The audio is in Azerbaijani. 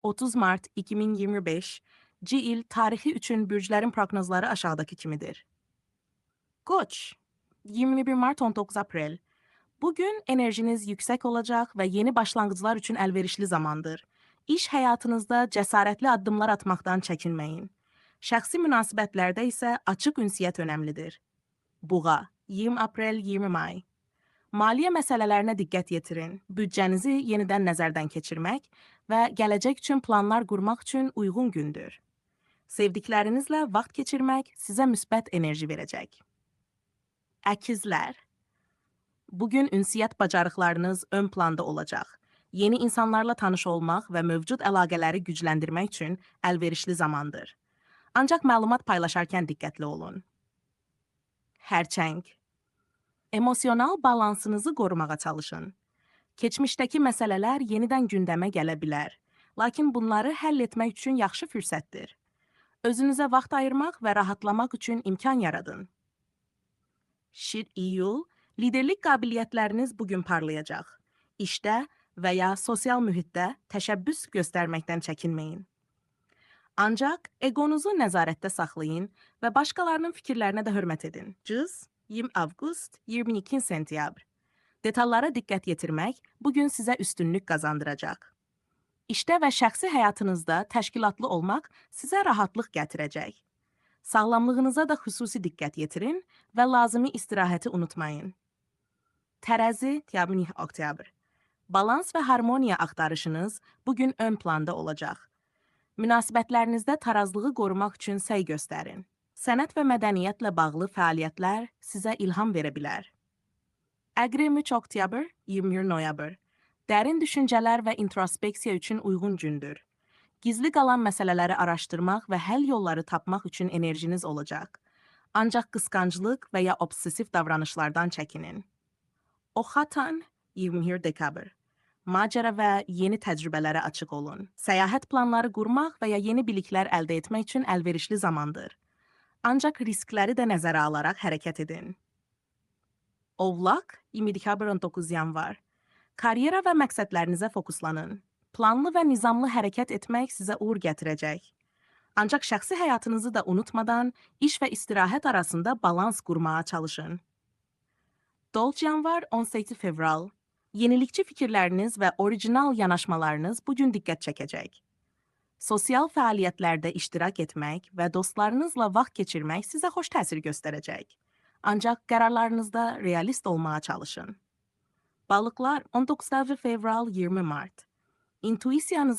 30 Mart 2025 il tarixi üçün bürclərin proqnozları aşağıdakı kimidir. Koç 21 Mart 19 Aprel Bugün enerjiniz yüksek olacak ve yeni başlangıçlar için elverişli zamandır. İş həyatınızda cəsarətli addımlar atmaqdan çəkinməyin. Şəxsi münasibətlərdə isə açıq ünsiyyət önəmlidir. Buğa 20 Aprel 20 May Maliyyə məsələlərinə diqqət yetirin. Büdcənizi yenidən nəzərdən keçirmək və gələcək üçün planlar qurmaq üçün uyğun gündür. Sevdiklərinizlə vaxt keçirmək sizə müsbət enerji verəcək. Əkizlər Bugün ünsiyyət bacarıqlarınız ön planda olacaq. Yeni insanlarla tanış olmaq və mövcud əlaqələri gücləndirmək üçün əlverişli zamandır. Ancaq məlumat paylaşarkən diqqətli olun. Hərçəng Emosional balansınızı qorumağa çalışın. Keçmişdəki məsələlər yenidən gündəmə gələ bilər, lakin bunları həll etmək üçün yaxşı fürsətdir. Özünüzə vaxt ayırmaq və rahatlamaq üçün imkan yaradın. İyul Liderlik qabiliyyətləriniz bugün parlayacaq. İşdə və ya sosial mühitdə təşəbbüs göstərməkdən çəkinməyin. Ancaq egonuzu nəzarətdə saxlayın və başqalarının fikirlərinə də hörmət edin. 20 Avqust 22 Sentyabr Detallara diqqət yetirmək bugün sizə üstünlük qazandıracaq. İşdə və şəxsi həyatınızda təşkilatlı olmaq sizə rahatlıq gətirəcək. Sağlamlığınıza da xüsusi diqqət yetirin və lazımi istirahəti unutmayın. Tərəzi, oktyabr. Balans və harmoniya axtarışınız bugün ön planda olacaq. Münasibətlərinizdə tarazlığı qorumaq üçün səy göstərin. Sənət və mədəniyyətlə bağlı fəaliyyətlər sizə ilham verə bilər. Əqrem 3 oktyabr, 20 noyabr. Dərin düşüncələr və introspeksiya üçün uyğun gündür. Gizli qalan məsələləri araşdırmaq və həll yolları tapmaq üçün enerjiniz olacaq. Ancaq qısqanclıq və ya obsessiv davranışlardan çəkinin. Oxatan 20 dekabr. Macəra və yeni təcrübələrə açıq olun. Səyahət planları qurmaq və ya yeni biliklər əldə etmək üçün əlverişli zamandır. Ancaq riskləri də nəzərə alaraq hərəkət edin. Ovlaq 20 dekabr 19 yanvar. Karyera və məqsədlərinizə fokuslanın. Planlı və nizamlı hərəkət etmək sizə uğur gətirəcək. Ancaq şəxsi həyatınızı da unutmadan iş və istirahət arasında balans qurmağa çalışın. Dolç yanvar 18 fevral. Yenilikçi fikirləriniz və orijinal yanaşmalarınız bugün diqqət çəkəcək. Sosial fəaliyyətlərdə iştirak etmək və dostlarınızla vaxt keçirmək sizə xoş təsir göstərəcək. Ancaq qərarlarınızda realist olmağa çalışın. Balıqlar 19 fevral 20 mart. İntuisiyanıza